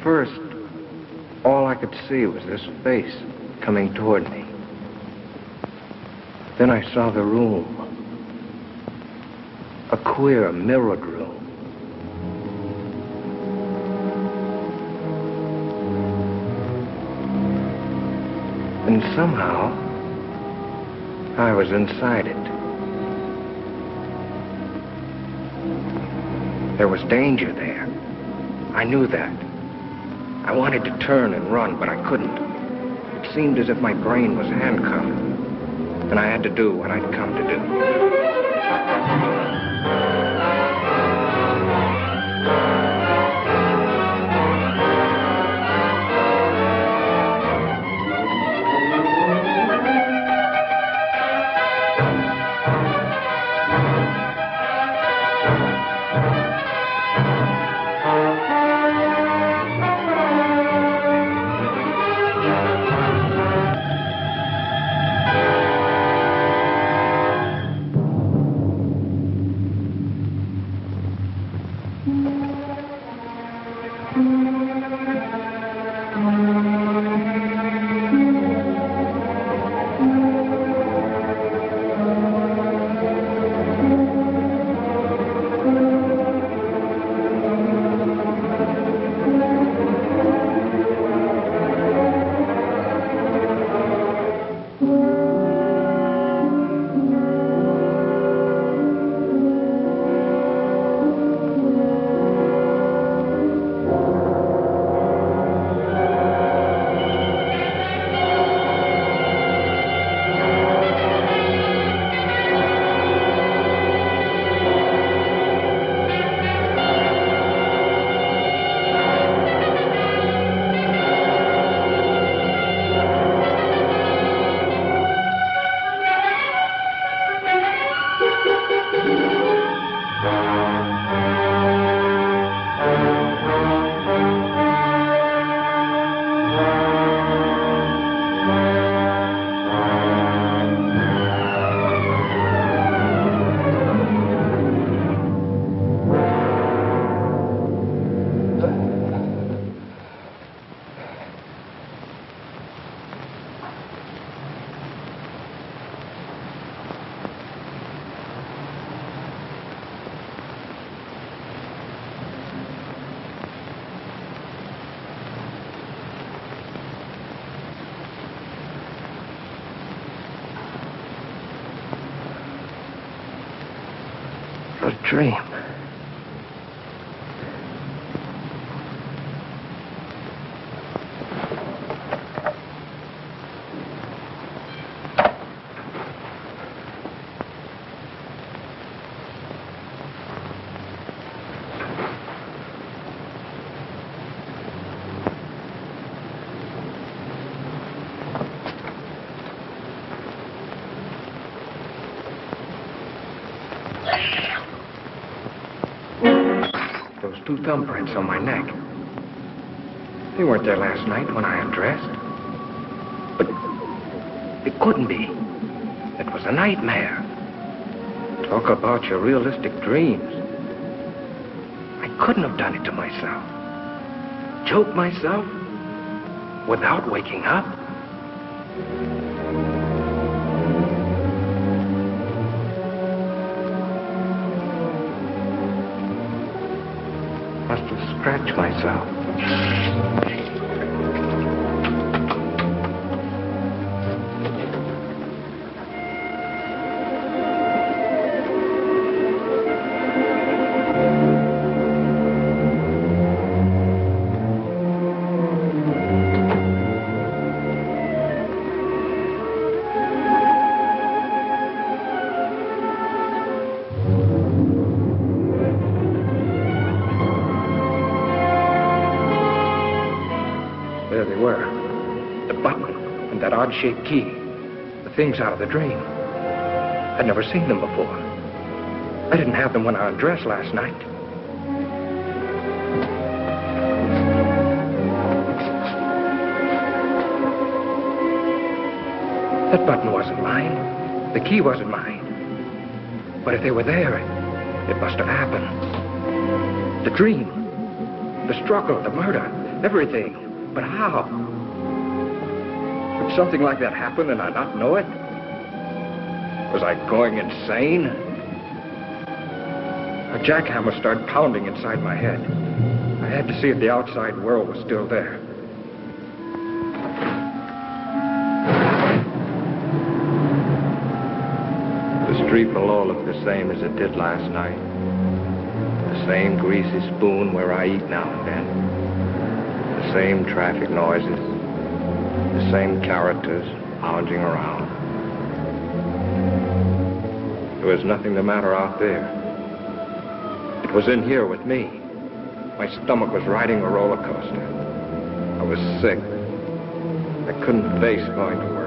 first, all I could see was this face coming toward me. Then I saw the room. A queer, mirrored room. And somehow, I was inside it. There was danger there. I knew that. I wanted to turn and run, but I couldn't. It seemed as if my brain was handcuffed. And I had to do what I'd come to do. Dream. Two thumbprints on my neck. They weren't there last night when I undressed. But it couldn't be. It was a nightmare. Talk about your realistic dreams. I couldn't have done it to myself. Choke myself without waking up. Must have scratched myself. There they were. The button and that odd-shaped key. The things out of the dream. I'd never seen them before. I didn't have them when I undressed last night. That button wasn't mine. The key wasn't mine. But if they were there, it must have happened. The dream, the struggle, the murder. everything. But how? Could something like that happen and I not know it? Was I going insane? A jackhammer started pounding inside my head. I had to see if the outside world was still there. The street below looked the same as it did last night. The same greasy spoon where I eat now and then. The same traffic noises. The same characters lounging around. There was nothing the matter out there. It was in here with me. My stomach was riding a roller coaster. I was sick. I couldn't face going to work.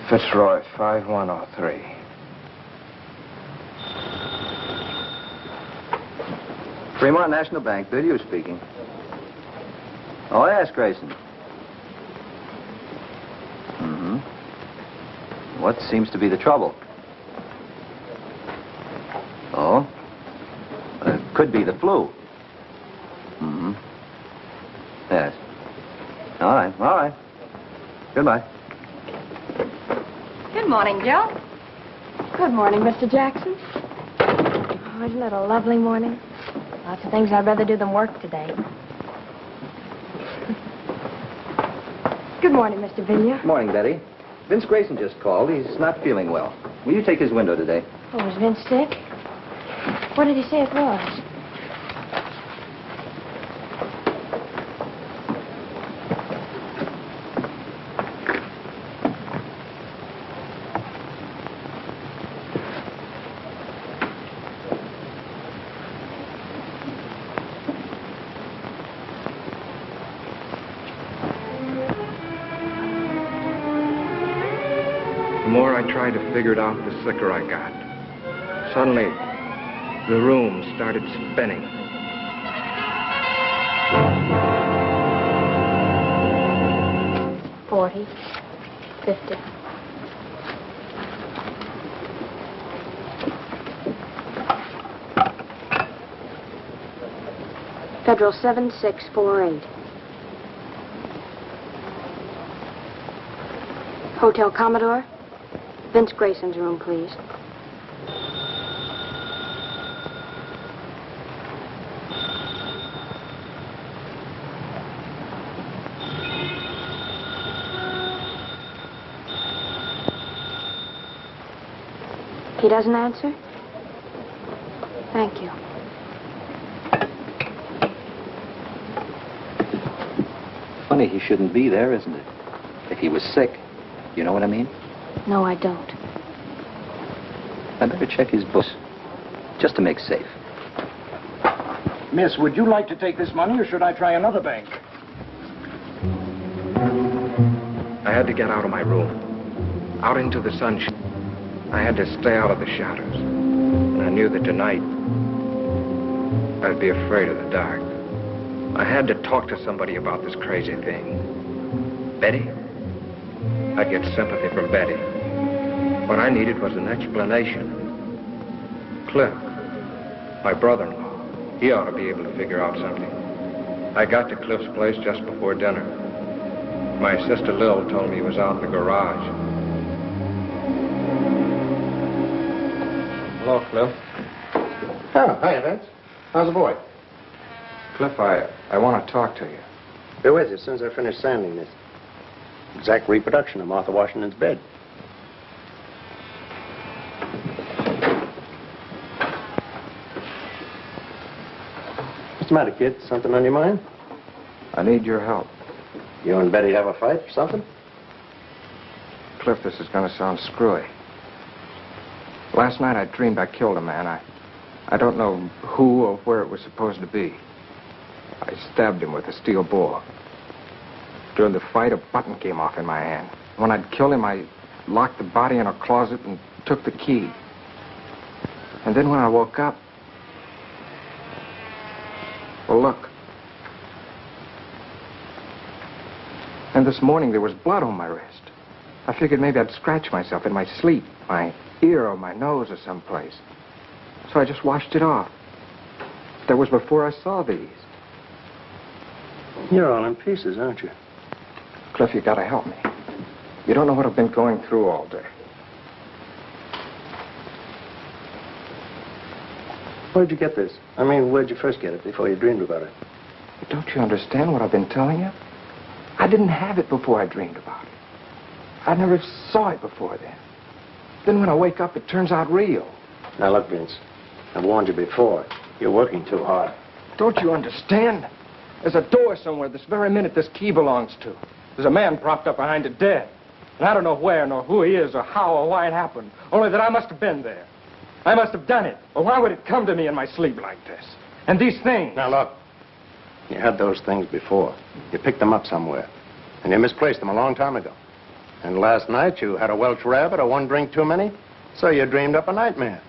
Fitzroy, 5103. Fremont National Bank, Biddy speaking. Oh, yes, Grayson. What seems to be the trouble? Oh? Could be the flu. Yes. All right. Goodbye. Good morning, Joe. Good morning, Mr. Jackson. Oh, isn't it a lovely morning? Lots of things I'd rather do than work today. Good morning, Mr. Vinya. Morning, Betty. Vince Grayson just called. He's not feeling well. Will you take his window today? Oh, was Vince sick? What did he say it was? The more I tried to figure it out, the sicker I got. Suddenly, the room started spinning. $40, $50. Federal 7648. Hotel Commodore. Vince Grayson's room, please. He doesn't answer? Thank you. Funny he shouldn't be there, isn't it? If he was sick, you know what I mean? No, I don't. I better check his books, just to make safe. Miss, would you like to take this money, or should I try another bank? I had to get out of my room, out into the sunshine. I had to stay out of the shadows. And I knew that tonight, I'd be afraid of the dark. I had to talk to somebody about this crazy thing. Betty? I'd get sympathy from Betty. What I needed was an explanation. Cliff, my brother-in-law, he ought to be able to figure out something. I got to Cliff's place just before dinner. My sister Lil told me he was out in the garage. Hello, Cliff. Oh, hi, Vince. How's the boy? Cliff, I want to talk to you. Be with you as soon as I finish sanding this. Exact reproduction of Martha Washington's bed. What's the matter, kid? Something on your mind? I need your help. You and Betty have a fight or something? Cliff, this is going to sound screwy. Last night I dreamed I killed a man. I don't know who or where it was supposed to be. I stabbed him with a steel bore. During the fight, a button came off in my hand. When I'd killed him, I locked the body in a closet and took the key. And then when I woke up, well, look. And this morning there was blood on my wrist. I figured maybe I'd scratch myself in my sleep, my ear or my nose or someplace. So I just washed it off. That was before I saw these. You're all in pieces, aren't you? Cliff, you gotta help me. You don't know what I've been going through all day. Where'd you get this? I mean, where'd you first get it before you dreamed about it? Don't you understand what I've been telling you? I didn't have it before I dreamed about it. I never saw it before then. Then when I wake up, it turns out real. Now, look, Vince, I've warned you before. You're working too hard. Don't you understand? There's a door somewhere this very minute this key belongs to. There's a man propped up behind it dead. And I don't know where, nor who he is, or how, or why it happened. Only that I must have been there. I must have done it. Or why would it come to me in my sleep like this? And these things... Now, look. You had those things before. You picked them up somewhere. And you misplaced them a long time ago. And last night you had a Welsh rabbit or one drink too many, so you dreamed up a nightmare.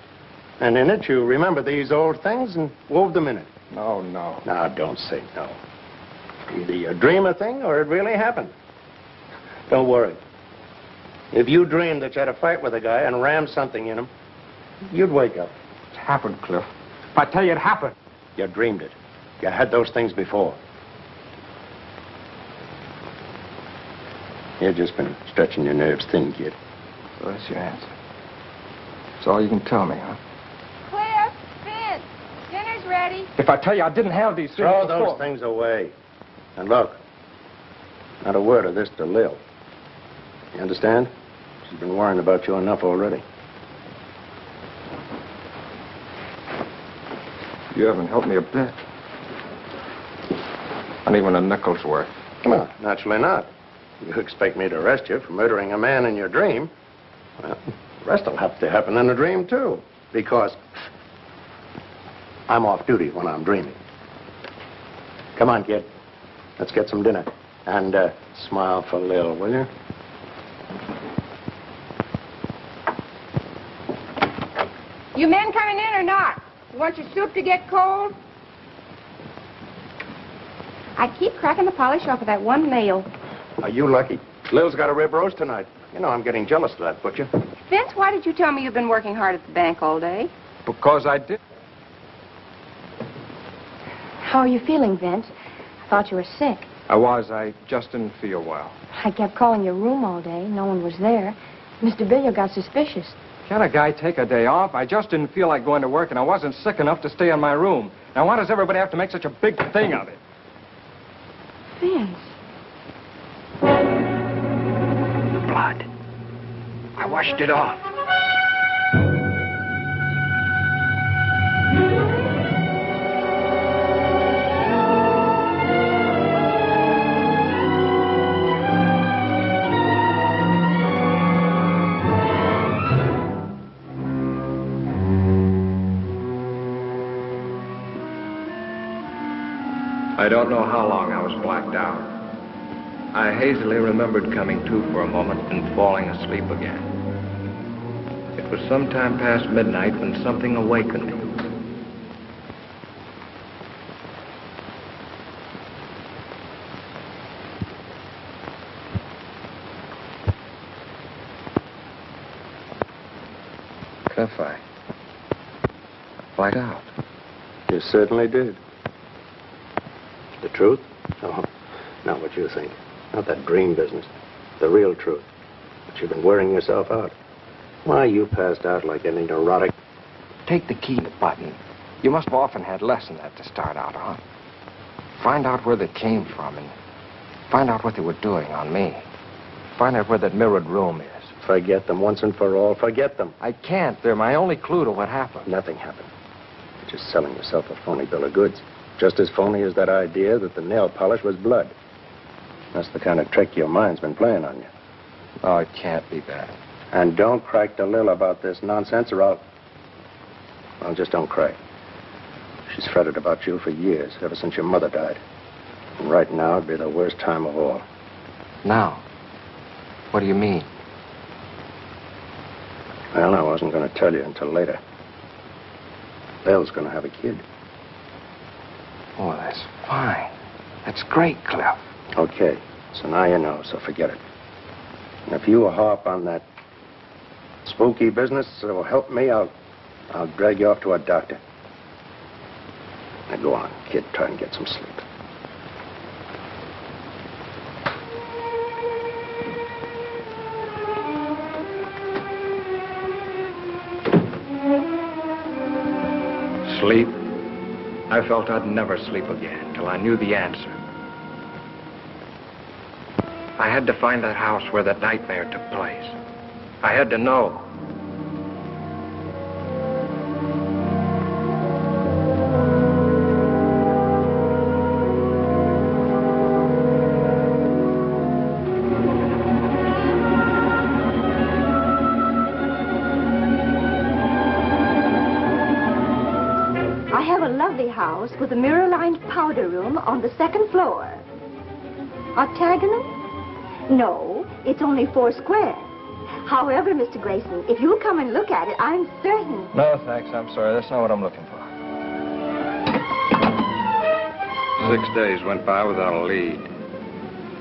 And in it you remembered these old things and wove them in it. No, no. Now, don't say no. Either you dream a thing or it really happened. Don't worry. If you dreamed that you had a fight with a guy and rammed something in him, you'd wake up. It happened, Cliff. If I tell you it happened. You dreamed it. You had those things before. You've just been stretching your nerves thin, kid. So that's your answer. That's all you can tell me, huh? Cliff, Vince, dinner's ready. If I tell you I didn't have these things Throw before... those things away. And look, not a word of this to Lil. You understand? She's been worrying about you enough already. You haven't helped me a bit. Not even a nickel's worth. Well, naturally not. You expect me to arrest you for murdering a man in your dream? Well, the rest will have to happen in a dream, too. Because I'm off duty when I'm dreaming. Come on, kid. Let's get some dinner. And smile for Lil, will you? You men coming in or not? You want your soup to get cold? I keep cracking the polish off of that one nail. Are you lucky? Lil's got a rib roast tonight. You know I'm getting jealous of that butcher. Vince, why did you tell me you've been working hard at the bank all day? Because I did. How are you feeling, Vince? I thought you were sick. I was. I just didn't feel well. I kept calling your room all day. No one was there. Mr. Billiard got suspicious. Can't a guy take a day off? I just didn't feel like going to work, and I wasn't sick enough to stay in my room. Now, why does everybody have to make such a big thing of it? Vince. Blood. I washed it off. I don't know how long I was blacked out. I hazily remembered coming to for a moment and falling asleep again. It was sometime past midnight when something awakened me. Cliff, I blacked out. You certainly did. The truth? Oh, not what you think. Not that dream business. The real truth. But you've been wearing yourself out. Why, you passed out like any neurotic. Take the key button. You must have often had less than that to start out on. Find out where they came from and find out what they were doing on me. Find out where that mirrored room is. Forget them once and for all. Forget them. I can't. They're my only clue to what happened. Nothing happened. You're just selling yourself a phony bill of goods. Just as phony as that idea that the nail polish was blood. That's the kind of trick your mind's been playing on you. Oh, it can't be that. And don't crack to Lil about this nonsense or I'll... Well, just don't cry. She's fretted about you for years, ever since your mother died. And right now, it'd be the worst time of all. Now? What do you mean? Well, I wasn't going to tell you until later. Bill's going to have a kid. Oh, that's fine. That's great, Cliff. Okay, so now you know, so forget it. And if you harp on that spooky business that will help me, I'll drag you off to a doctor. Now go on, kid, try and get some sleep. Sleep? I felt I'd never sleep again till I knew the answer. I had to find that house where that nightmare took place. I had to know. I have a lovely house with a mirror-lined powder room on the second floor. Octagonal? No, it's only 4 square. However, Mr. Grayson, if you'll come and look at it, I'm certain. No, thanks. I'm sorry. That's not what I'm looking for. 6 days went by without a lead.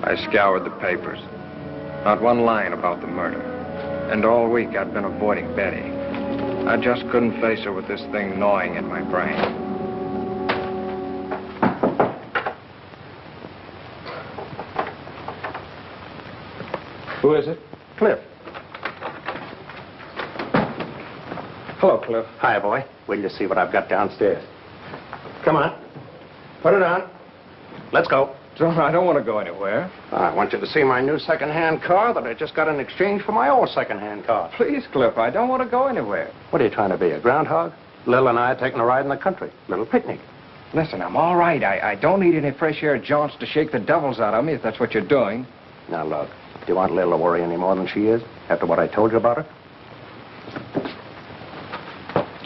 I scoured the papers. Not one line about the murder. And all week I'd been avoiding Betty. I just couldn't face her with this thing gnawing at my brain. Who is it? Cliff. Hello, Cliff. Hi, boy. Wait till you see what I've got downstairs. Come on. Put it on. Let's go. John, I don't want to go anywhere. I want you to see my new second-hand car that I just got in exchange for my old second-hand car. Please, Cliff, I don't want to go anywhere. What are you trying to be, a groundhog? Lil and I are taking a ride in the country. Little picnic. Listen, I'm all right. I don't need any fresh air jaunts to shake the devils out of me, if that's what you're doing. Now, look, do you want Lil to worry any more than she is after what I told you about her?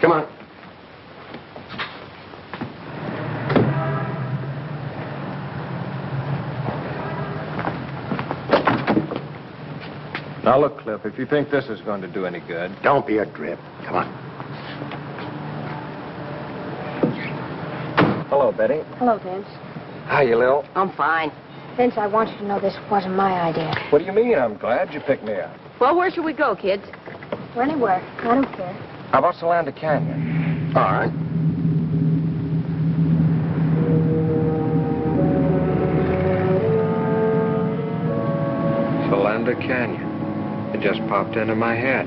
Come on. Now, look, Cliff, if you think this is going to do any good... Don't be a drip. Come on. Hello, Betty. Hello, Vince. How you, Lil? I'm fine. Vince, I want you to know this wasn't my idea. What do you mean? I'm glad you picked me up. Well, where should we go, kids? Or anywhere. I don't care. How about Solanda Canyon? All right. Solanda Canyon. It just popped into my head.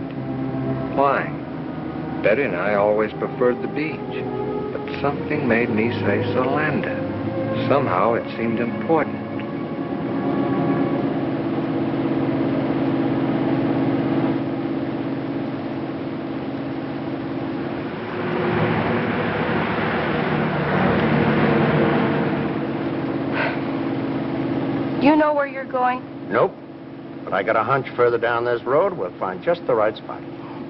Why? Betty and I always preferred the beach. But something made me say Solanda. Somehow it seemed important. You know where you're going? Nope. But I got a hunch further down this road, we'll find just the right spot.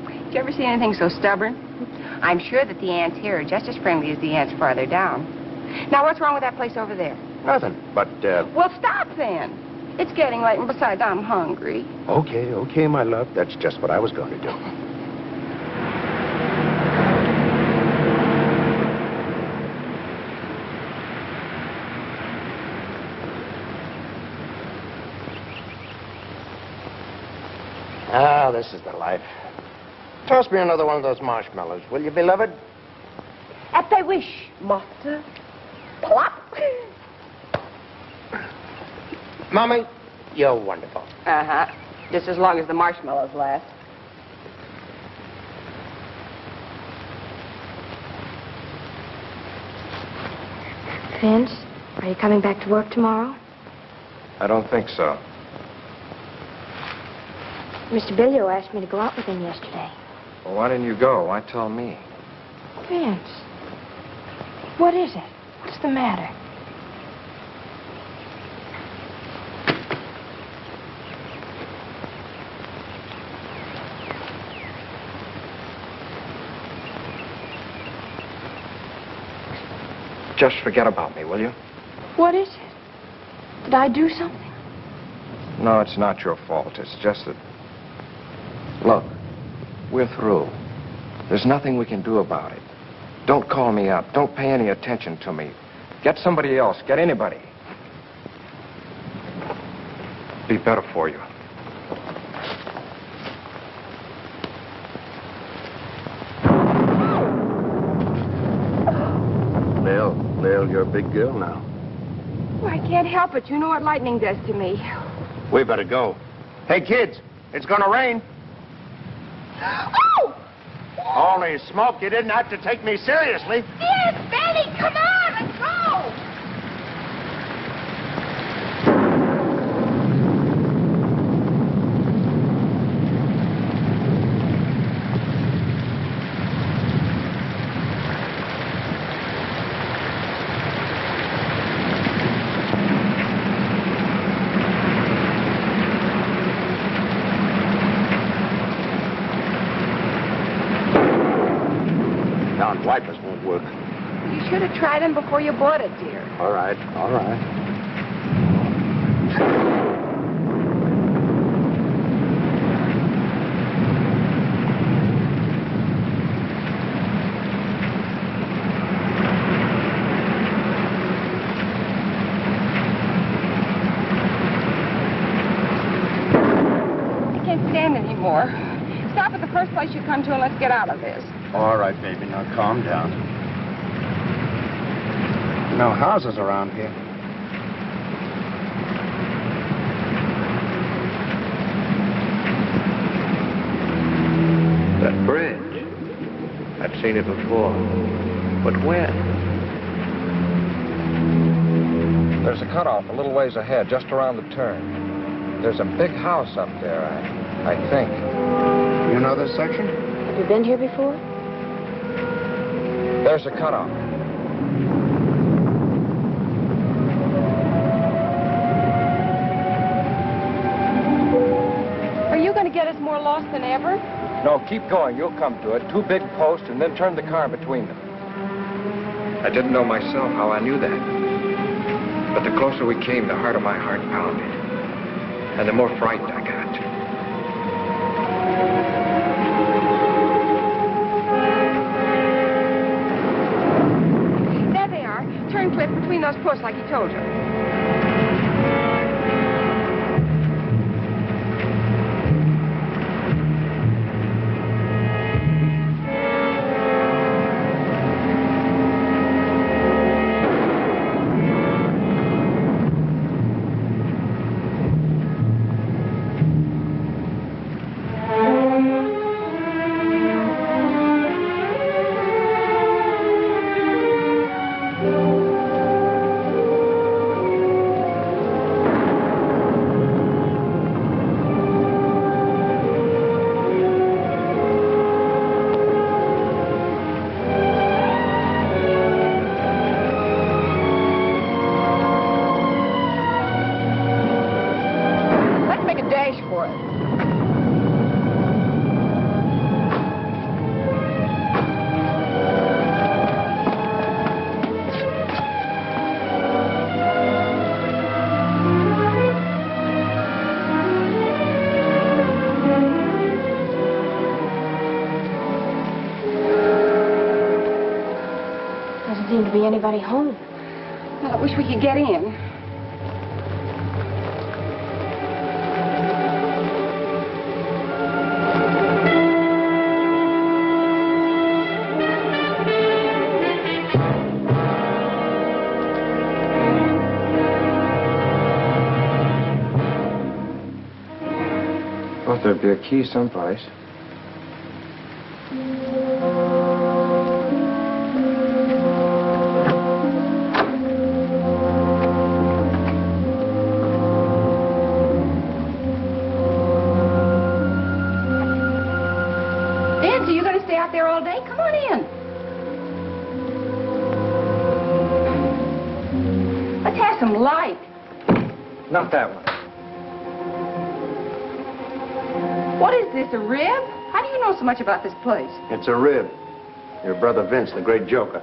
Did you ever see anything so stubborn? I'm sure that the ants here are just as friendly as the ants farther down. Now, what's wrong with that place over there? Nothing, but, Well, stop then. It's getting late, and besides, I'm hungry. Okay, my love. That's just what I was going to do. Ah, this is the life. Toss me another one of those marshmallows, will you, beloved? At thy wish, master. Plop. Mommy, you're wonderful. Uh-huh. Just as long as the marshmallows last. Vince, are you coming back to work tomorrow? I don't think so. Mr. Billio asked me to go out with him yesterday. Well, why didn't you go? Why tell me? Vince, what is it? What's the matter? Just forget about me, will you? What is it? Did I do something? No, it's not your fault. It's just that... Look, we're through. There's nothing we can do about it. Don't call me up. Don't pay any attention to me. Get somebody else. Get anybody. Be better for you. Lil, you're a big girl now. Well, I can't help it. You know what lightning does to me. We better go. Hey, kids, it's gonna rain. Oh! Holy smoke, you didn't have to take me seriously. Yes, Benny, come on, let's go! Wipers won't work. You should have tried them before you bought it, dear. All right, all right. I can't stand anymore. Stop at the first place you come to and let's get out of this. All right, baby, now calm down. No houses around here. That bridge. I've seen it before. But when? There's a cutoff a little ways ahead, just around the turn. There's a big house up there, I think. You know this section? Have you been here before? There's a cutoff. Are you going to get us more lost than ever? No, keep going. You'll come to it. 2 big posts, and then turn the car between them. I didn't know myself how I knew that. But the closer we came, the harder my heart pounded. And the more frightened I got. Turn, Cliff, between those posts like he told you. Doesn't seem to be anybody home. Well, I wish we could get in. Thought there'd be a key someplace. Nancy, you going to stay out there all day? Come on in. Let's have some light. Not that one. What is this, a rib? How do you know so much about this place? It's a rib. Your brother Vince, the great joker.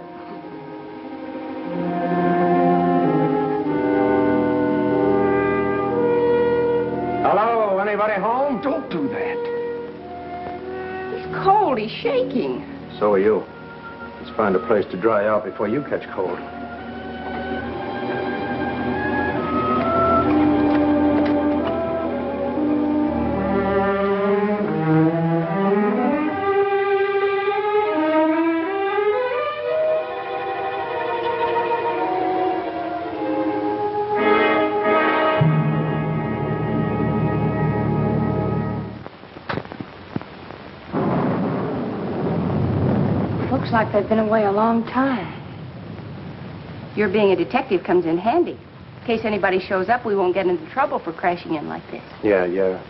cold. He's shaking. So are you. Let's find a place to dry out before you catch cold. Looks like they've been away a long time. Your being a detective comes in handy. In case anybody shows up, we won't get into trouble for crashing in like this. Yeah.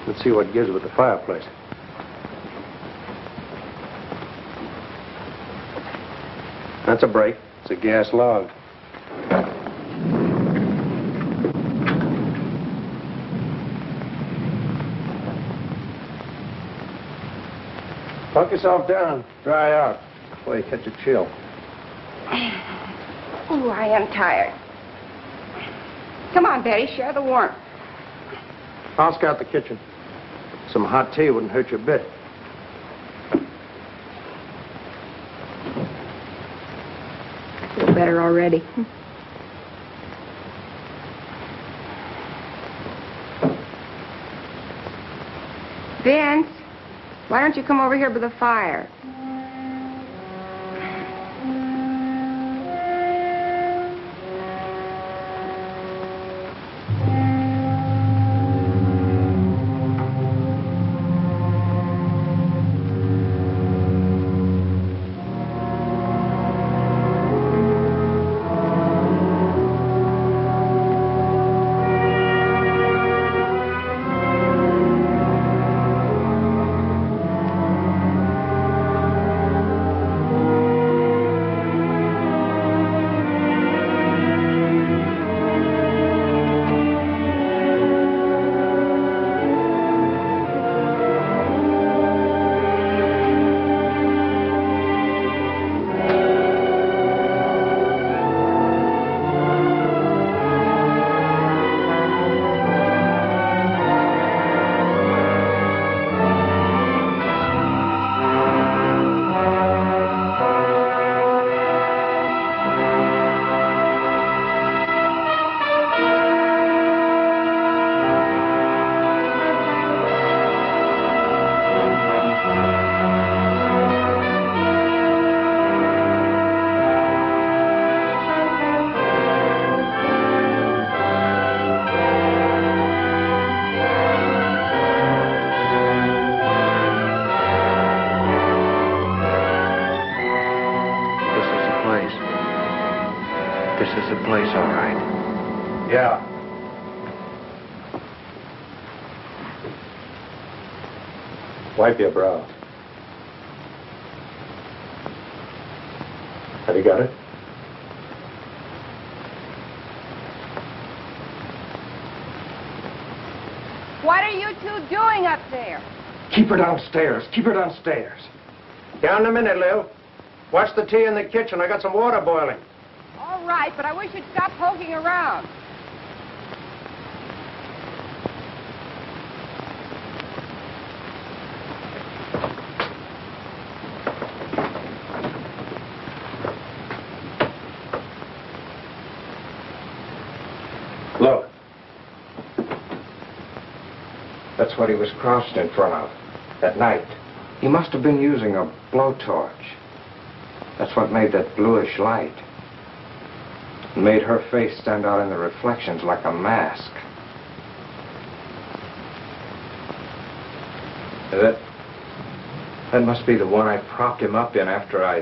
Let's see what gives with the fireplace. That's a break. It's a gas log. Plunk yourself down. Dry out before you catch a chill. Oh, I am tired. Come on, Betty, share the warmth. I'll scout the kitchen. Some hot tea wouldn't hurt you a bit. Feel better already. Vince, why don't you come over here by the fire? This is the place, all right. Yeah. Wipe your brow. Have you got it? What are you two doing up there? Keep her downstairs. Keep her downstairs. Down in a minute, Lil. Watch the tea in the kitchen. I got some water boiling. All right, but I wish you'd stop poking around. Look. That's what he was crouched in front of at night. He must have been using a blowtorch. That's what made that bluish light. It made her face stand out in the reflections like a mask. That must be the one I propped him up in after I...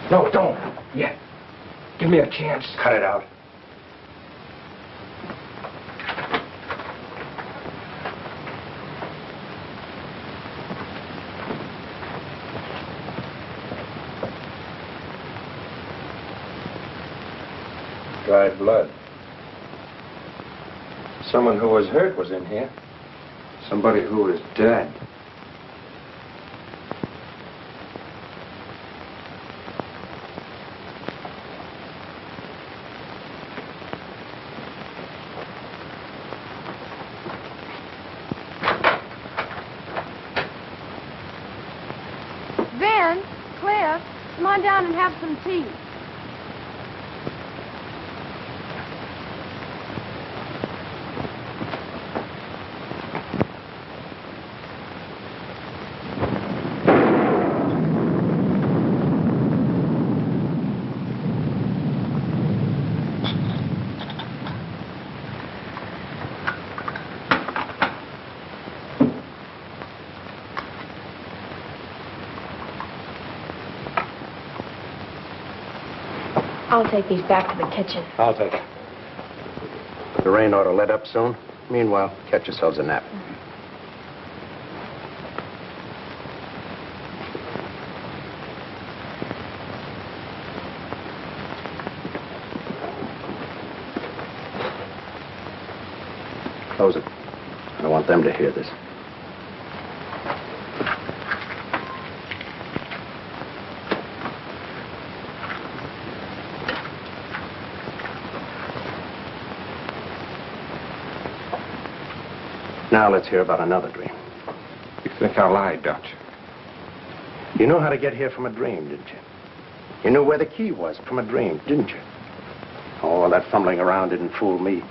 No, don't. Yet. Give me a chance. Cut it out. Dried blood. Someone who was hurt was in here. Somebody who was dead. on down and have some tea. I'll take these back to the kitchen. I'll take it. The rain ought to let up soon. Meanwhile, catch yourselves a nap. Close it. I don't want them to hear this. Now let's hear about another dream. You think I lied, don't you? You know how to get here from a dream, didn't you? You knew where the key was from a dream, didn't you? Oh, that fumbling around didn't fool me.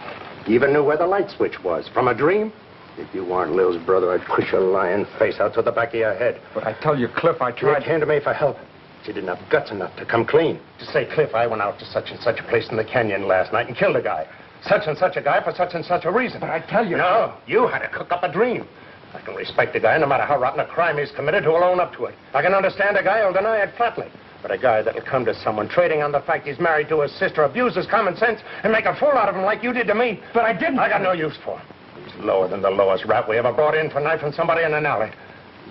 You even knew where the light switch was from a dream. If you weren't Lil's brother, I'd push your lying face out to the back of your head. But I tell you, Cliff, I tried. You came to me for help. But you didn't have guts enough to come clean. To say, Cliff, I went out to such and such a place in the canyon last night and killed a guy. Such and such a guy for such and such a reason. But I tell you... No, you had to cook up a dream. I can respect a guy, no matter how rotten a crime he's committed, who'll own up to it. I can understand a guy who'll deny it flatly. But a guy that'll come to someone trading on the fact he's married to his sister, abuse his common sense, and make a fool out of him like you did to me. But I didn't. I got no use for him. He's lower than the lowest rat we ever brought in for knifing somebody in an alley.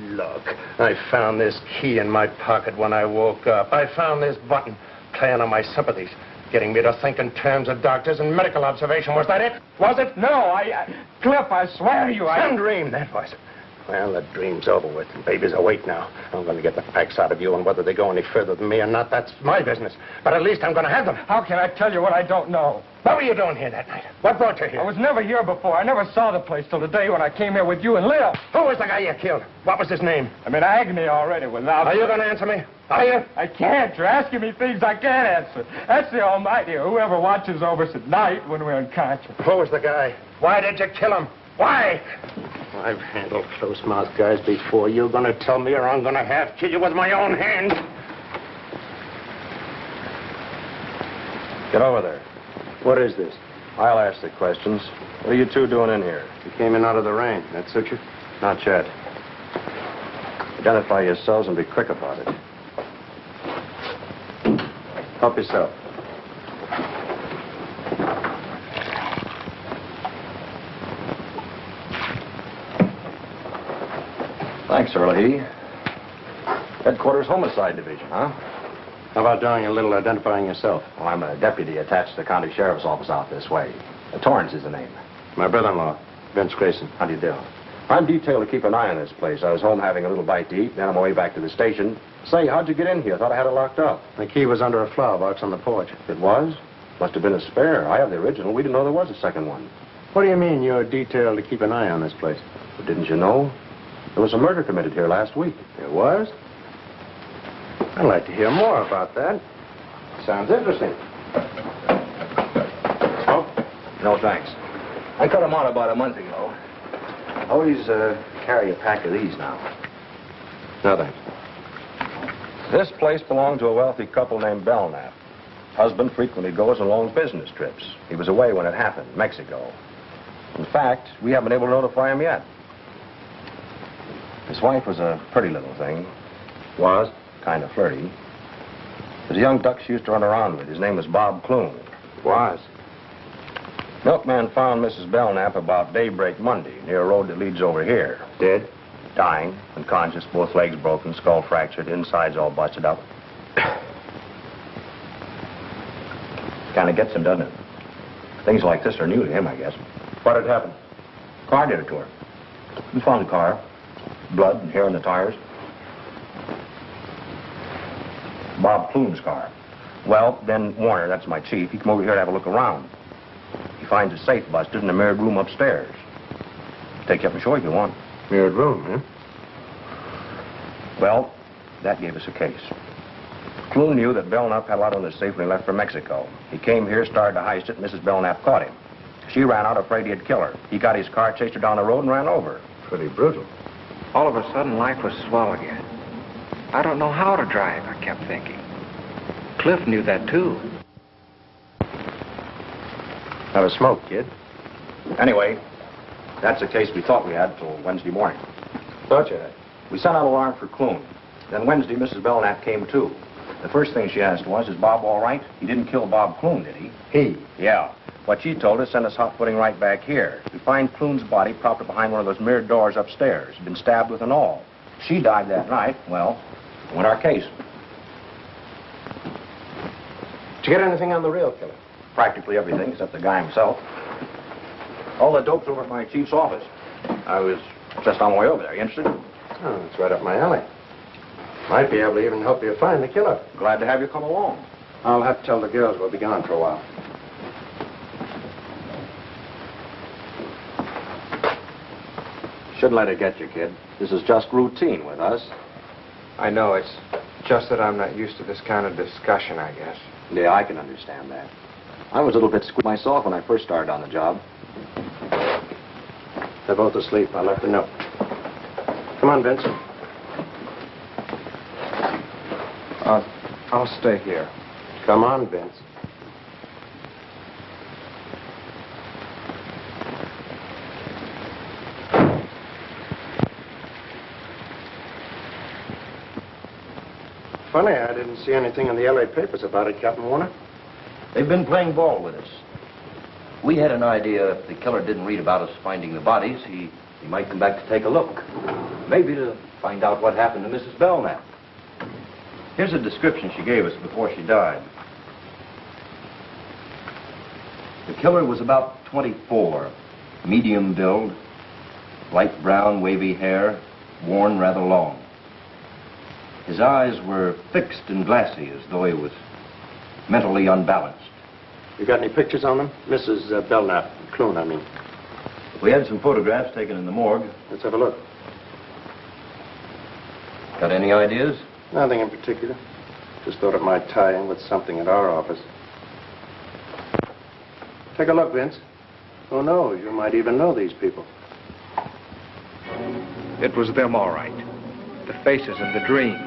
Look, I found this key in my pocket when I woke up. I found this button playing on my sympathies. Getting me to think in terms of doctors and medical observation. Was that it? Was it? No, Cliff, I swear to you, Some dream, that was. Well, the dream's over with. The baby's awake now. I'm going to get the facts out of you, and whether they go any further than me or not, that's my business. But at least I'm going to have them. How can I tell you what I don't know? What were you doing here that night? What brought you here? I was never here before. I never saw the place till the day when I came here with you and Lil. Who was the guy you killed? What was his name? I'm in agony already without... Are you going to answer me? Are you? I can't. You're asking me things I can't answer. That's the Almighty, or whoever watches over us at night when we're unconscious. Who was the guy? Why did you kill him? Why? I've handled close-mouthed guys before. You're going to tell me, or I'm going to have kill you with my own hands. Get over there. What is this? I'll ask the questions. What are you two doing in here? You came in out of the rain. That suit you? Not yet. Identify yourselves and be quick about it. Help yourself. Thanks, Early. Headquarters Homicide Division, huh? How about doing a little identifying yourself? Well, I'm a deputy attached to the county sheriff's office out this way. Torrance is the name. My brother-in-law, Vince Grayson. How do you do? I'm detailed to keep an eye on this place. I was home having a little bite to eat, then on my way back to the station. Say, how'd you get in here? Thought I had it locked up. The key was under a flower box on the porch. It was? Must have been a spare. I have the original. We didn't know there was a second one. What do you mean you're detailed to keep an eye on this place? But didn't you know? There was a murder committed here last week. There was? I'd like to hear more about that. Sounds interesting. Oh? No, thanks. I cut them out about a month ago. Always carry a pack of these now. No, thanks. This place belonged to a wealthy couple named Belknap. Husband frequently goes on long business trips. He was away when it happened, Mexico. In fact, we haven't been able to notify him yet. His wife was a pretty little thing. Was kind of flirty. There's a young duck she used to run around with. His name was Bob Clune. Was? Milkman found Mrs. Belknap about daybreak Monday, near a road that leads over here. Dead? Dying, unconscious, both legs broken, skull fractured, insides all busted up. Kind of gets him, doesn't it? Things like this are new to him, I guess. What had happened? Car did it to her. We found the car. Blood and hair on the tires. Bob Clune's car. Well, then Warner, that's my chief, he come over here to have a look around. He finds a safe busted in a mirrored room upstairs. Take you up and show you if you want. Mirrored room, huh? Well, that gave us a case. Clune knew that Belknap had a lot on his safe when he left for Mexico. He came here, started to heist it, and Mrs. Belknap caught him. She ran out afraid he'd kill her. He got his car, chased her down the road, and ran over her. Pretty brutal. All of a sudden, life was swell again. I don't know how to drive, I kept thinking. Cliff knew that, too. Have a smoke, kid. Anyway, that's the case we thought we had till Wednesday morning. Thought you had. We sent out an alarm for Clune. Then Wednesday, Mrs. Belknap came, too. The first thing she asked was, is Bob all right? He didn't kill Bob Clune, did he? He? Yeah. What she told us sent us hot footing right back here. We find Clune's body propped up behind one of those mirrored doors upstairs. He'd been stabbed with an awl. She died that night. Well, win our case. Did you get anything on the real killer? Practically everything except the guy himself. All the dope's over at my chief's office. I was just on my way over there. You interested? Oh, it's right up my alley. Might be able to even help you find the killer. Glad to have you come along. I'll have to tell the girls we'll be gone for a while. Shouldn't let it get you, kid. This is just routine with us. I know, it's just that I'm not used to this kind of discussion, I guess. Yeah, I can understand that. I was a little bit squeezed myself when I first started on the job. They're both asleep. I left a note. Come on, Vince. I'll stay here. Come on, Vince. Funny, I didn't see anything in the LA papers about it, Captain Warner. They've been playing ball with us. We had an idea if the killer didn't read about us finding the bodies, he might come back to take a look. Maybe to find out what happened to Mrs. Belknap. Here's a description she gave us before she died. The killer was about 24, medium build, light brown, wavy hair, worn rather long. His eyes were fixed and glassy, as though he was mentally unbalanced. You got any pictures on them? Mrs. Belknap, Clune, I mean. We had some photographs taken in the morgue. Let's have a look. Got any ideas? Nothing in particular. Just thought it might tie in with something at our office. Take a look, Vince. Who knows? You might even know these people. It was them, all right. The faces and the dreams.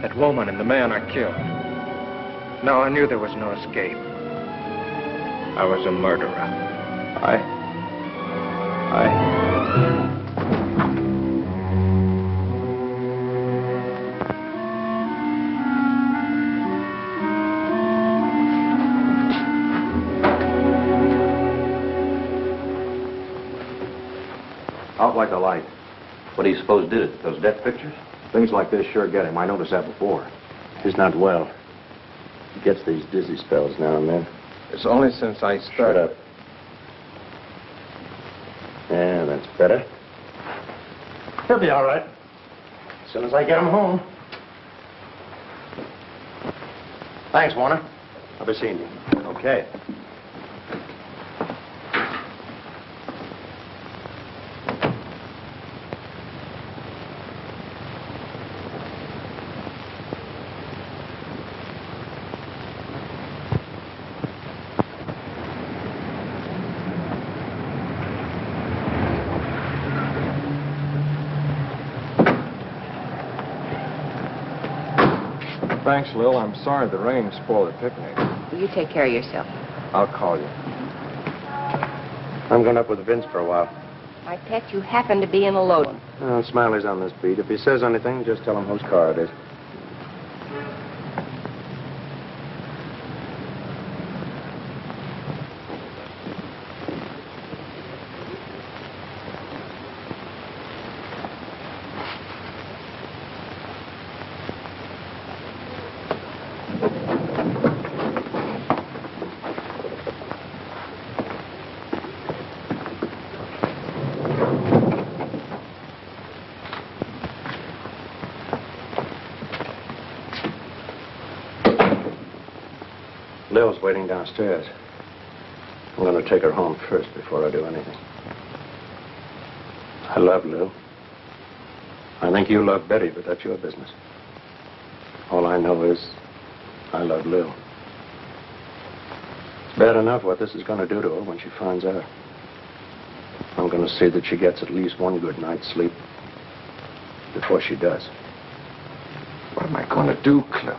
That woman and the man I killed. No, I knew there was no escape. I was a murderer. Out like a light. What do you suppose did it? Those death pictures? Things like this sure get him. I noticed that before. He's not well. He gets these dizzy spells now and then. It's only since I Shut started. up. Yeah, that's better. He'll be all right. As soon as I get him home. Thanks, Warner. I'll be seeing you. Okay. Thanks, Lil. I'm sorry the rain spoiled the picnic. You take care of yourself. I'll call you. I'm going up with Vince for a while. My pet, you happen to be in a load. Oh, Smiley's on this beat. If he says anything, just tell him whose car it is. Lil's waiting downstairs. I'm going to take her home first before I do anything. I love Lil. I think you love Betty, but that's your business. All I know is I love Lil. It's bad enough what this is going to do to her when she finds out. I'm going to see that she gets at least one good night's sleep before she does. What am I going to do, Cliff?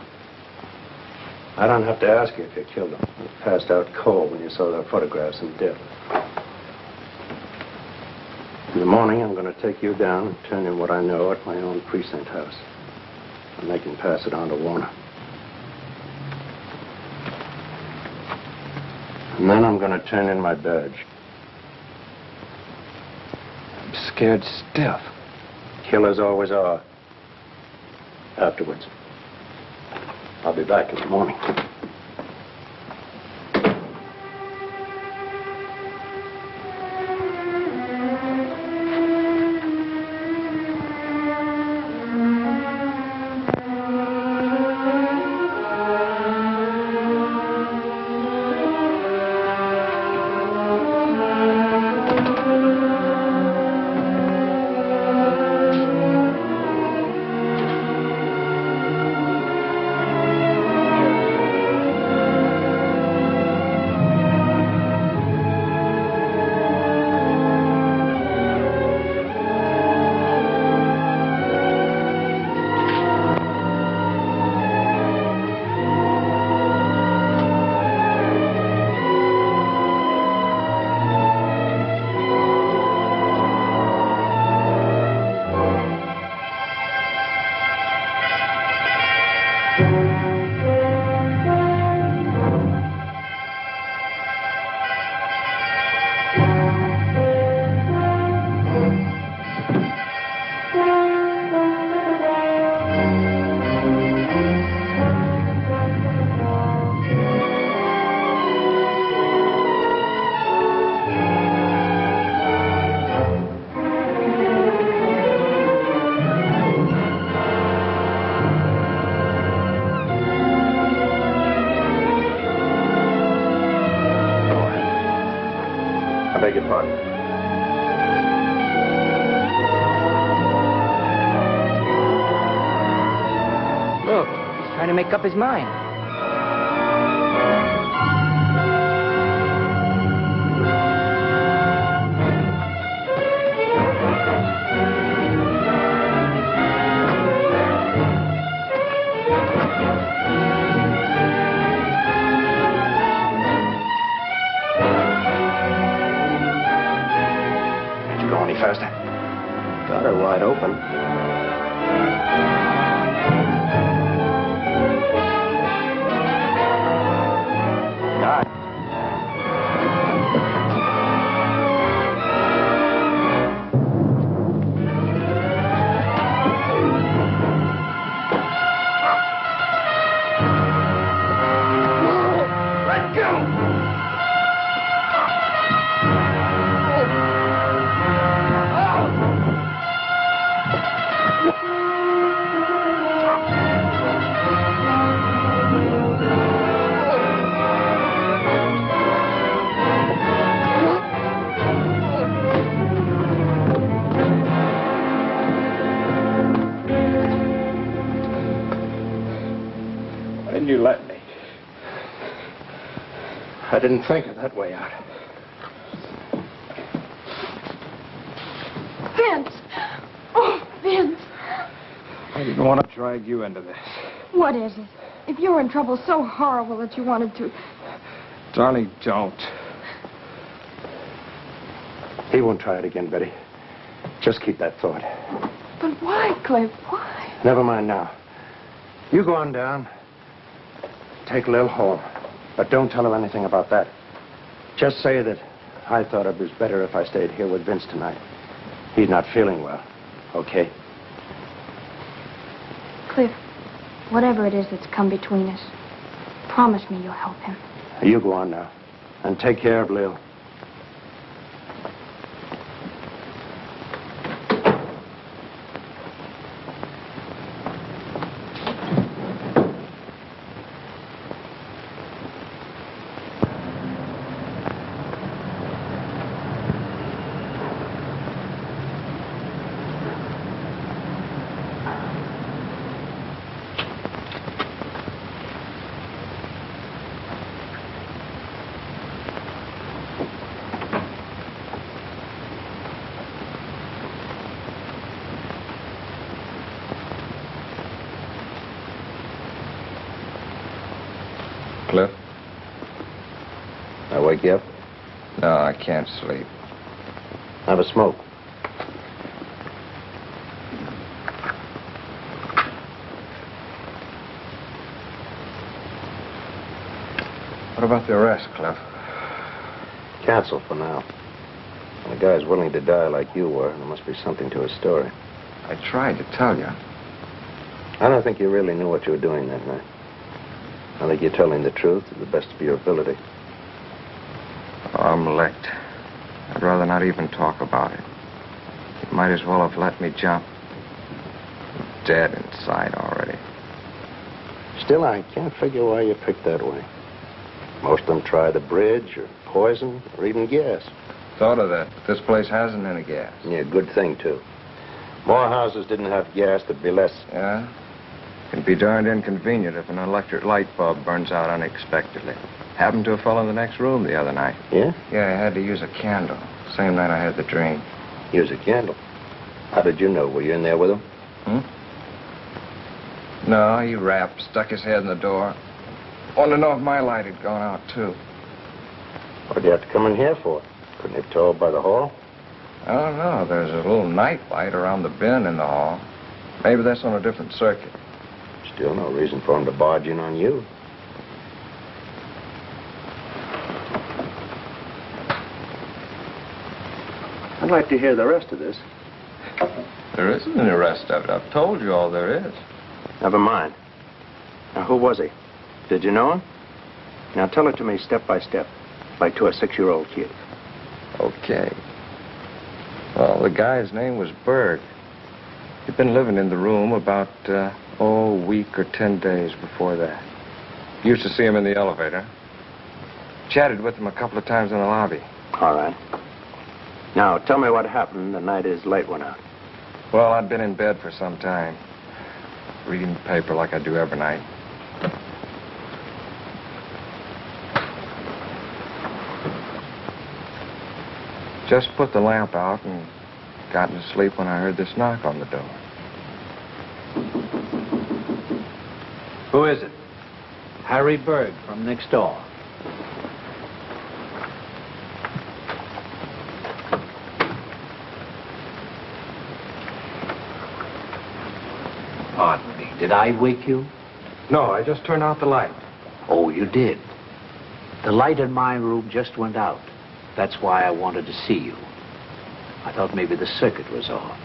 I don't have to ask you if you killed him. You passed out cold when you saw their photographs in the dip. In the morning, I'm going to take you down and turn in what I know at my own precinct house. And they can pass it on to Warner. And then I'm going to turn in my badge. I'm scared stiff. Killers always are. Afterwards. I'll be back in the morning. I beg your pardon. Look, he's trying to make up his mind. Faster. Got her wide open. God. Let go! Why didn't you let me? I didn't think of that way out. Vince! Oh, Vince! I didn't want to drag you into this. What is it? If you were in trouble so horrible that you wanted to... Darling, don't. He won't try it again, Betty. Just keep that thought. But why, Cliff? Why? Never mind now. You go on down. Take Lil home. But don't tell her anything about that. Just say that I thought it was better if I stayed here with Vince tonight. He's not feeling well. Okay? Cliff, whatever it is that's come between us, promise me you'll help him. You go on now. And take care of Lil. Wake you up? No, I can't sleep. Have a smoke. What about the arrest, Cliff? Cancel for now. When a guy's willing to die like you were, there must be something to his story. I tried to tell you. I don't think you really knew what you were doing that night. I think you're telling the truth to the best of your ability. Oh, I'm licked. I'd rather not even talk about it. You might as well have let me jump. I'm dead inside already. Still, I can't figure why you picked that way. Most of them try the bridge or poison or even gas. Thought of that, but this place hasn't any gas. Yeah, good thing, too. More houses didn't have gas, there'd be less. Yeah? Can be darned inconvenient if an electric light bulb burns out unexpectedly. Happened to a fellow in the next room the other night. Yeah? Yeah, I had to use a candle. Same night I had the dream. Use a candle. How did you know? Were you in there with him? No, he rapped, stuck his head in the door. Wanted to know if my light had gone out, too. What'd you have to come in here for? Couldn't you have told by the hall? I don't know. There's a little night light around the bin in the hall. Maybe that's on a different circuit. Still no reason for him to barge in on you. I'd like to hear the rest of this. There isn't any rest of it. I've told you all there is. Never mind. Now, who was he? Did you know him? Now, tell it to me step by step, like to a 6-year-old kid. Okay. Well, the guy's name was Berg. He'd been living in the room about, a week or 10 days before that. Used to see him in the elevator. Chatted with him a couple of times in the lobby. All right. Now, tell me what happened the night his light went out. Well, I'd been in bed for some time, reading the paper like I do every night. Just put the lamp out and got to sleep when I heard this knock on the door. Who is it? Harry Berg from next door. Pardon me, did I wake you? No, I just turned out the light. Oh, you did. The light in my room just went out. That's why I wanted to see you. I thought maybe the circuit was off.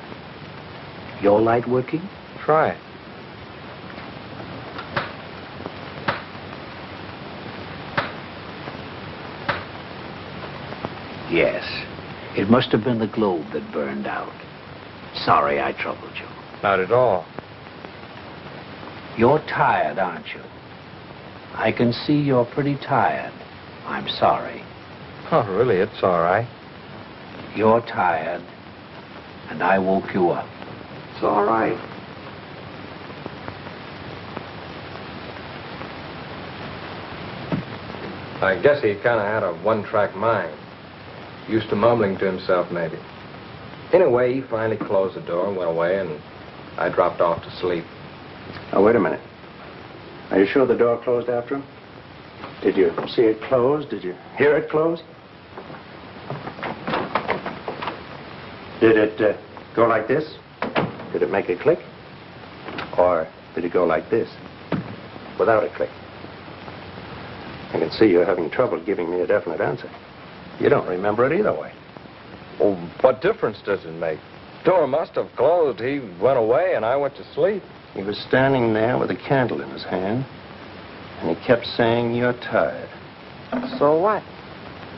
Your light working? Try it. Yes. It must have been the globe that burned out. Sorry I troubled you. Not at all. You're tired, aren't you? I can see you're pretty tired. I'm sorry. Oh, really, it's all right. You're tired, and I woke you up. It's all right. I guess he kind of had a one-track mind. Used to mumbling to himself, maybe. Anyway, he finally closed the door and went away, and I dropped off to sleep. Oh, wait a minute. Are you sure the door closed after him? Did you see it close? Did you hear it close? Did it go like this? Did it make a click? Or did it go like this, without a click? I can see you're having trouble giving me a definite answer. You don't remember it either way. Well, what difference does it make? Door must have closed. He went away, and I went to sleep. He was standing there with a candle in his hand, and he kept saying, "You're tired." So what?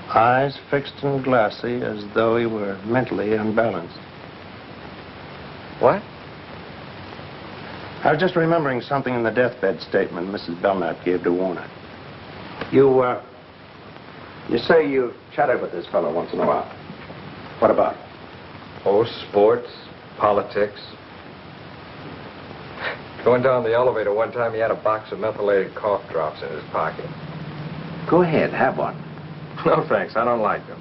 Eyes fixed and glassy, as though he were mentally unbalanced. What? I was just remembering something in the deathbed statement Mrs. Belknap gave to Warner. You say you chatted with this fellow once in a while. What about it? Oh, sports, politics. Going down the elevator one time, he had a box of methylated cough drops in his pocket. Go ahead, have one. No, thanks. I don't like them.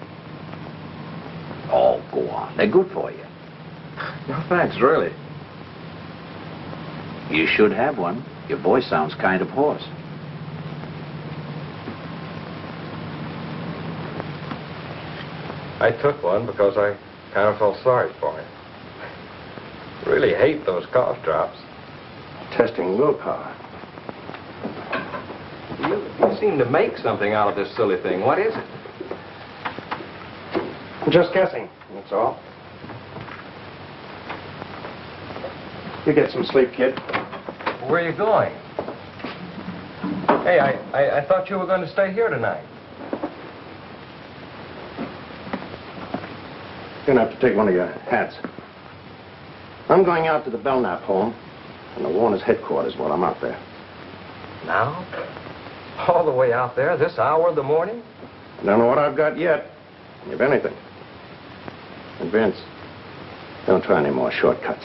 Oh, go on. They're good for you. No, thanks, really. You should have one. Your voice sounds kind of hoarse. I took one because I kind of felt sorry for him. Really hate those cough drops. Testing willpower. You seem to make something out of this silly thing. What is it? I'm just guessing, that's all. You get some sleep, kid. Where are you going? Hey, I thought you were going to stay here tonight. You're going to have to take one of your hats. I'm going out to the Belknap home and the Warner's headquarters while I'm out there. Now? All the way out there, this hour of the morning? Don't know what I've got yet, if anything. And Vince, don't try any more shortcuts.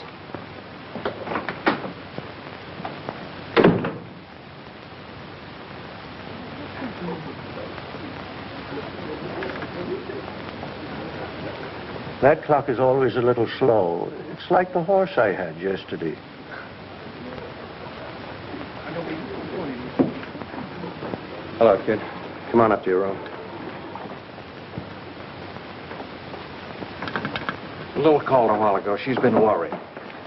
That clock is always a little slow. It's like the horse I had yesterday. Hello, kid. Come on up to your room. A little called a while ago. She's been worried.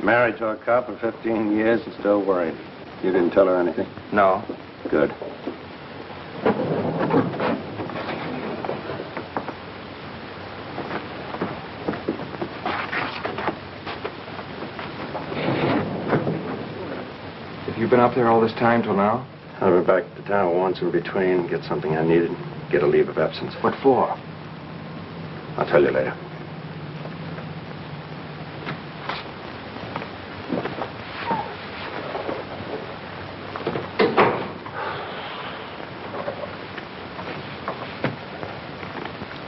Married to a cop for 15 years and still worried. You didn't tell her anything? No. Good. Have you been up there all this time till now? I went back to town once in between, get something I needed, get a leave of absence. What for? I'll tell you later.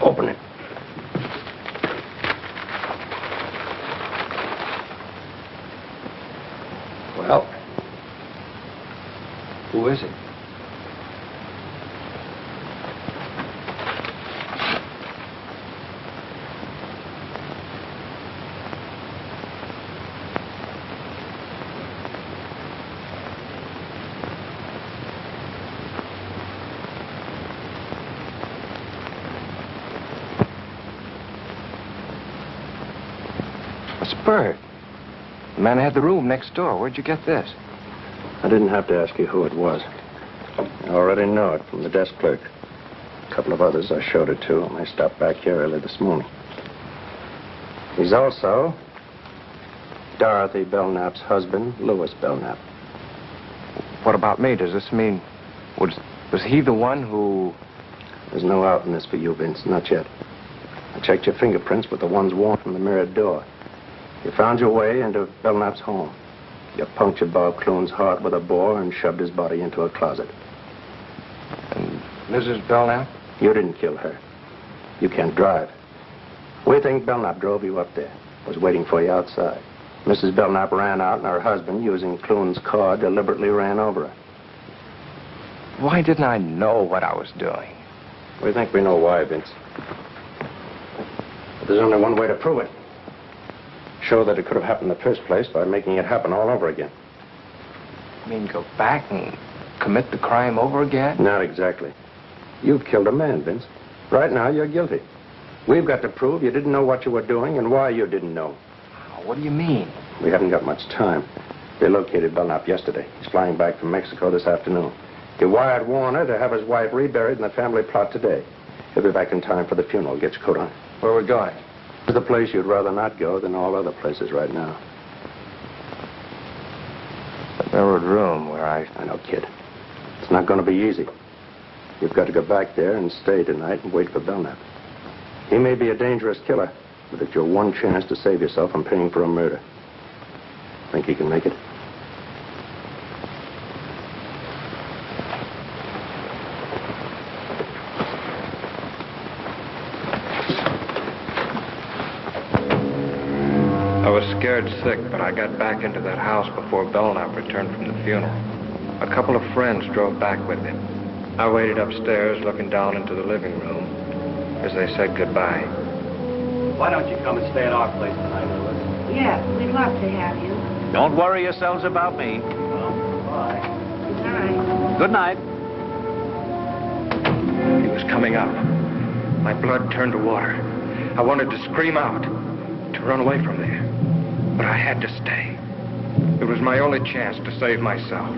Open it. Well, who is it? It's Bert. The man who had the room next door. Where'd you get this? I didn't have to ask you who it was. I already know it from the desk clerk. A couple of others I showed it to when I stopped back here early this morning. He's also Dorothy Belknap's husband, Louis Belknap. What about me? Does this mean... Was he the one who... There's no out in this for you, Vince. Not yet. I checked your fingerprints with the ones worn from the mirrored door. You found your way into Belknap's home. You punctured Bob Clune's heart with a bore and shoved his body into a closet. And Mrs. Belknap? You didn't kill her. You can't drive. We think Belknap drove you up there. Was waiting for you outside. Mrs. Belknap ran out, and her husband, using Clune's car, deliberately ran over her. Why didn't I know what I was doing? We think we know why, Vince. But there's only one way to prove it. Show that it could have happened in the first place by making it happen all over again. You mean go back and commit the crime over again? Not exactly. You've killed a man, Vince. Right now, you're guilty. We've got to prove you didn't know what you were doing and why you didn't know. What do you mean? We haven't got much time. They located Belknap yesterday. He's flying back from Mexico this afternoon. He wired Warner to have his wife reburied in the family plot today. He'll be back in time for the funeral. Get your coat on. Where are we going? It's the place you'd rather not go than all other places right now. The mirrored room where I know, kid. It's not going to be easy. You've got to go back there and stay tonight and wait for Belknap. He may be a dangerous killer, but it's your one chance to save yourself from paying for a murder. Think he can make it? I was scared sick, but I got back into that house before Belknap returned from the funeral. A couple of friends drove back with him. I waited upstairs, looking down into the living room as they said goodbye. Why don't you come and stay at our place tonight, Louis? Yeah, we'd love to have you. Don't worry yourselves about me. Bye. Good night. Good night. He was coming up. My blood turned to water. I wanted to scream out, to run away from there. But I had to stay. It was my only chance to save myself.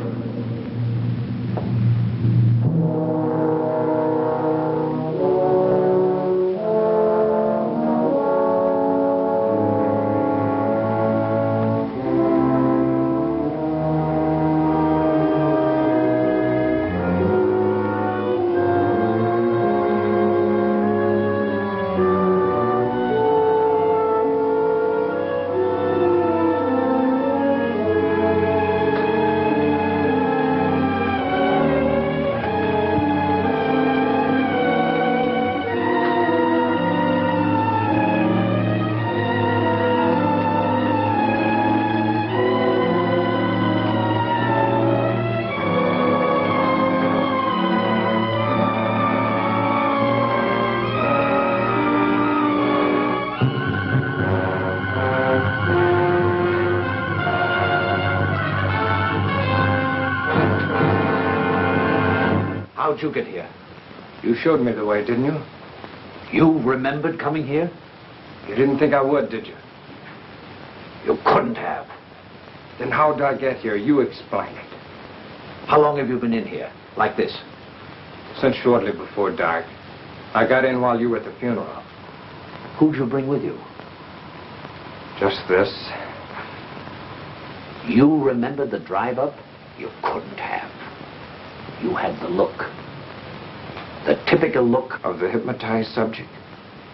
How'd you get here? You showed me the way, didn't you? You remembered coming here? You didn't think I would, did you? You couldn't have. Then how'd I get here? You explain it. How long have you been in here? Like this? Since shortly before dark. I got in while you were at the funeral. Who'd you bring with you? Just this. You remember the drive up? You couldn't have. You had the look. The typical look Of the hypnotized subject?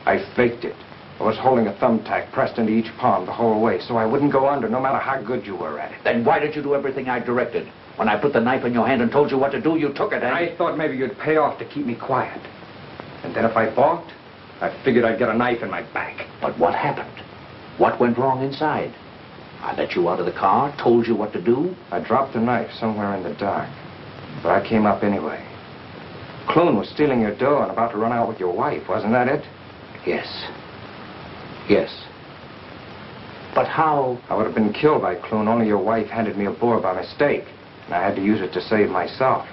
I faked it. I was holding a thumbtack pressed into each palm the whole way, so I wouldn't go under, no matter how good you were at it. Then why did you do everything I directed? When I put the knife in your hand and told you what to do, you took it, and... I thought maybe you'd pay off to keep me quiet. And then if I balked, I figured I'd get a knife in my back. But what happened? What went wrong inside? I let you out of the car, told you what to do. I dropped the knife somewhere in the dark, but I came up anyway. Clune was stealing your dough and about to run out with your wife, wasn't that it? Yes. Yes. But how... I would have been killed by Clune, only your wife handed me a bore by mistake, and I had to use it to save myself.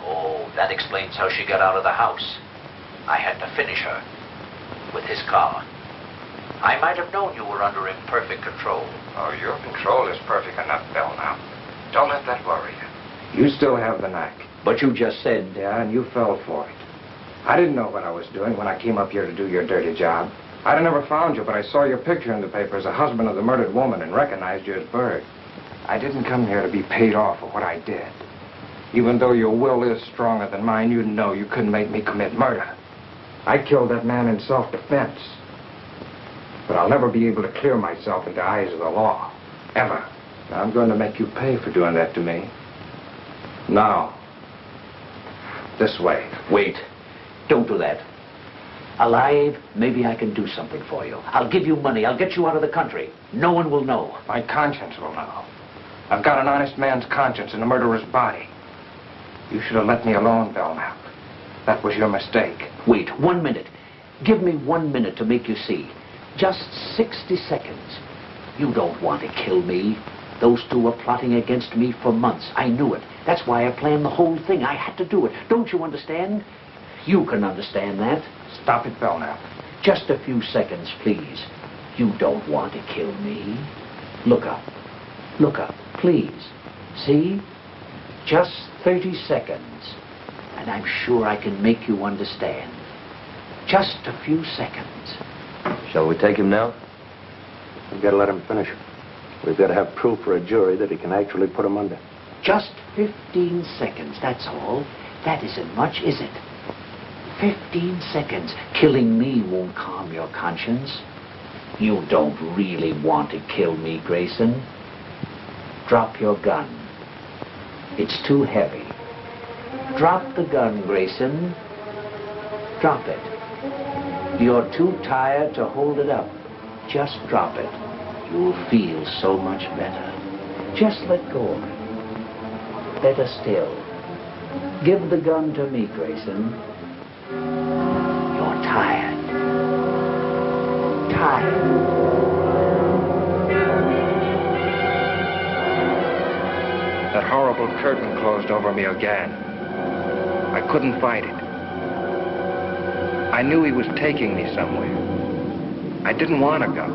Oh, that explains how she got out of the house. I had to finish her with his car. I might have known you were under imperfect control. Oh, your control is perfect enough, Bell, now. Don't let that worry you. You still have the knack. But you just said... Yeah, and you fell for it. I didn't know what I was doing when I came up here to do your dirty job. I'd have never found you, but I saw your picture in the paper as a husband of the murdered woman and recognized you as Berg. I didn't come here to be paid off for what I did. Even though your will is stronger than mine, you know you couldn't make me commit murder. I killed that man in self-defense. But I'll never be able to clear myself in the eyes of the law. Ever. Now, I'm going to make you pay for doing that to me. Now. This way. Wait. Don't do that. Alive, maybe I can do something for you. I'll give you money. I'll get you out of the country. No one will know. My conscience will know. I've got an honest man's conscience in a murderer's body. You should have let me alone, Belknap. That was your mistake. Wait, 1 minute. Give me 1 minute to make you see. Just 60 seconds. You don't want to kill me. Those two were plotting against me for months. I knew it. That's why I planned the whole thing. I had to do it. Don't you understand? You can understand that. Stop it, Belknap. Just a few seconds, please. You don't want to kill me. Look up. Look up, please. See? Just 30 seconds. And I'm sure I can make you understand. Just a few seconds. Shall we take him now? We've got to let him finish it. We've got to have proof for a jury that he can actually put him under. Just 15 seconds, that's all. That isn't much, is it? 15 seconds. Killing me won't calm your conscience. You don't really want to kill me, Grayson. Drop your gun. It's too heavy. Drop the gun, Grayson. Drop it. You're too tired to hold it up. Just drop it. You'll feel so much better. Just let go of it. Better still. Give the gun to me, Grayson. You're tired. Tired. That horrible curtain closed over me again. I couldn't fight it. I knew he was taking me somewhere. I didn't want to go,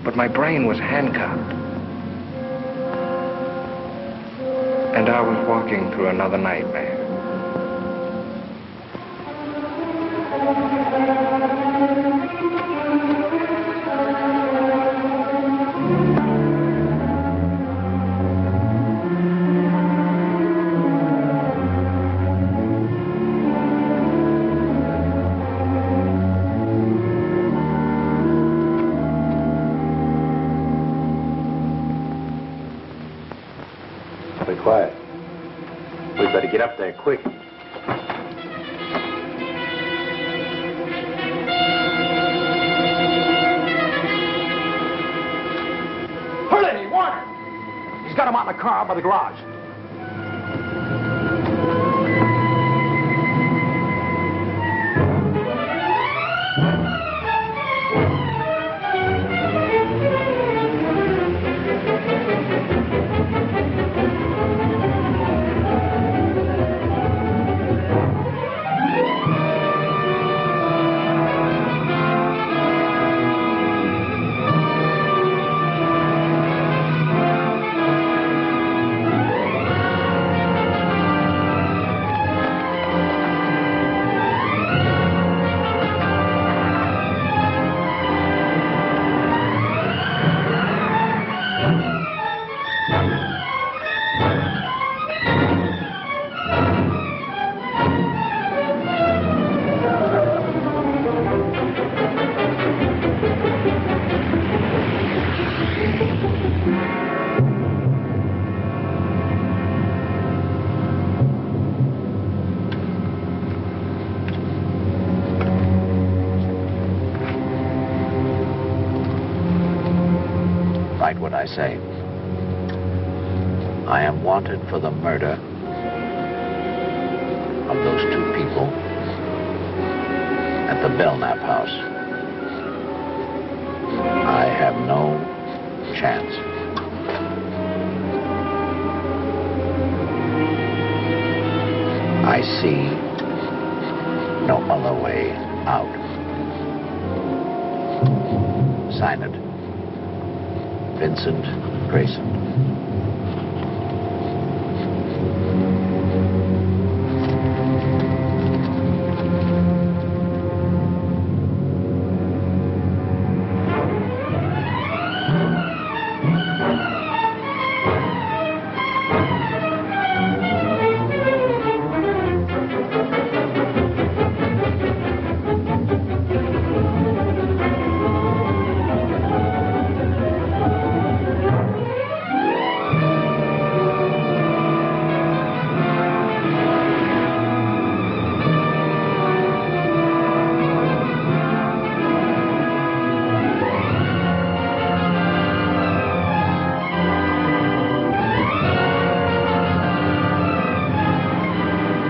but my brain was handcuffed. And I was walking through another nightmare. Be quiet. We'd better get up there quick. Hurley, Warner! He's got him out in the car by the garage. Write what I say. I am wanted for the murder of those two people at the Belknap house. I have no chance. I see no other way out. Sign it. Vincent Grayson.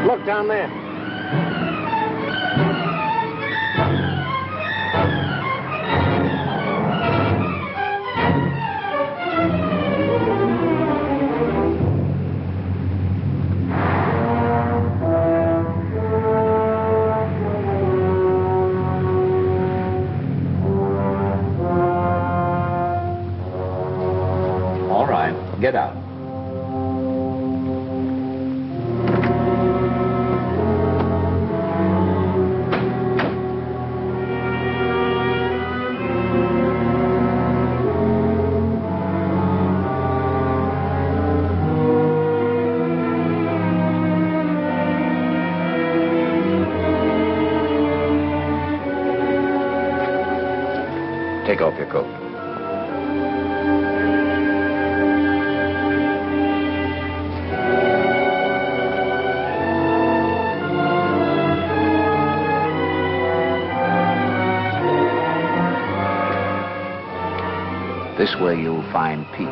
Look down there. All right, get out. Take off your coat. This way you'll find peace.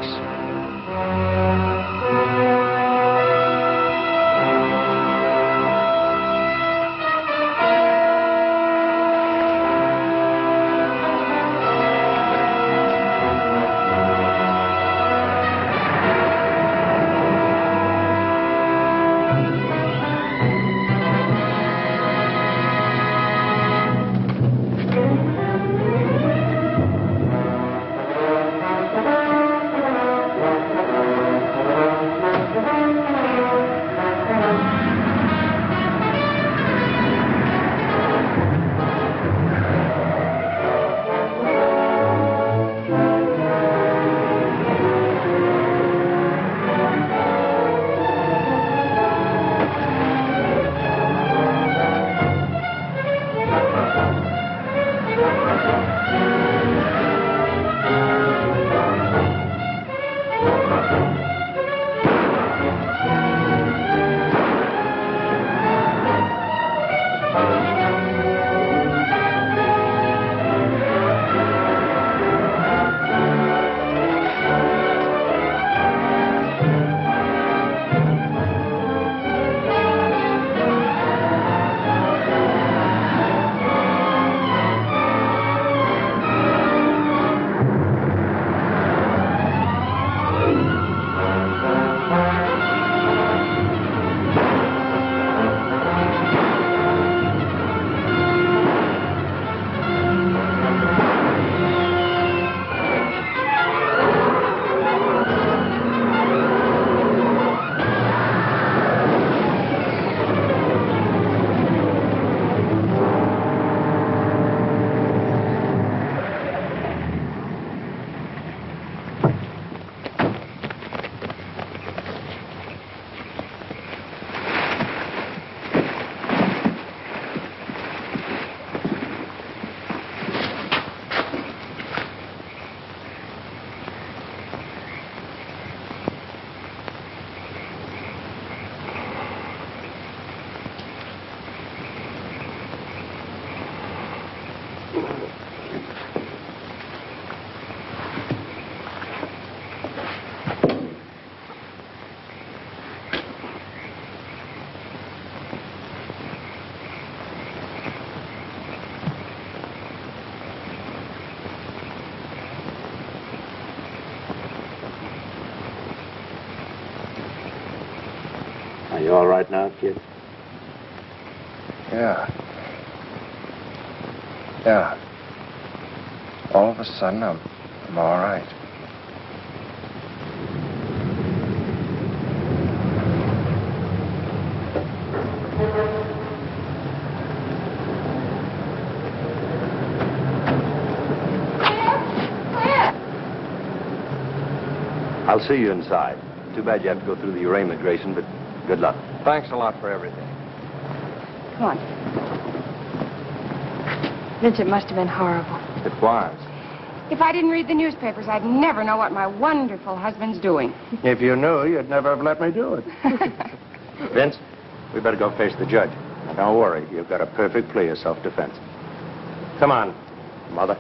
You all right now, kid? Yeah. Yeah. All of a sudden, I'm all right. I'll see you inside. Too bad you have to go through your immigration, but good luck. Thanks a lot for everything. Come on. Vince, it must have been horrible. It was. If I didn't read the newspapers, I'd never know what my wonderful husband's doing. If you knew, you'd never have let me do it. Vince, we better go face the judge. Don't worry, you've got a perfect plea of self-defense. Come on, Mother.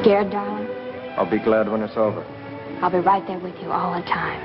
Scared, darling? I'll be glad when it's over. I'll be right there with you all the time.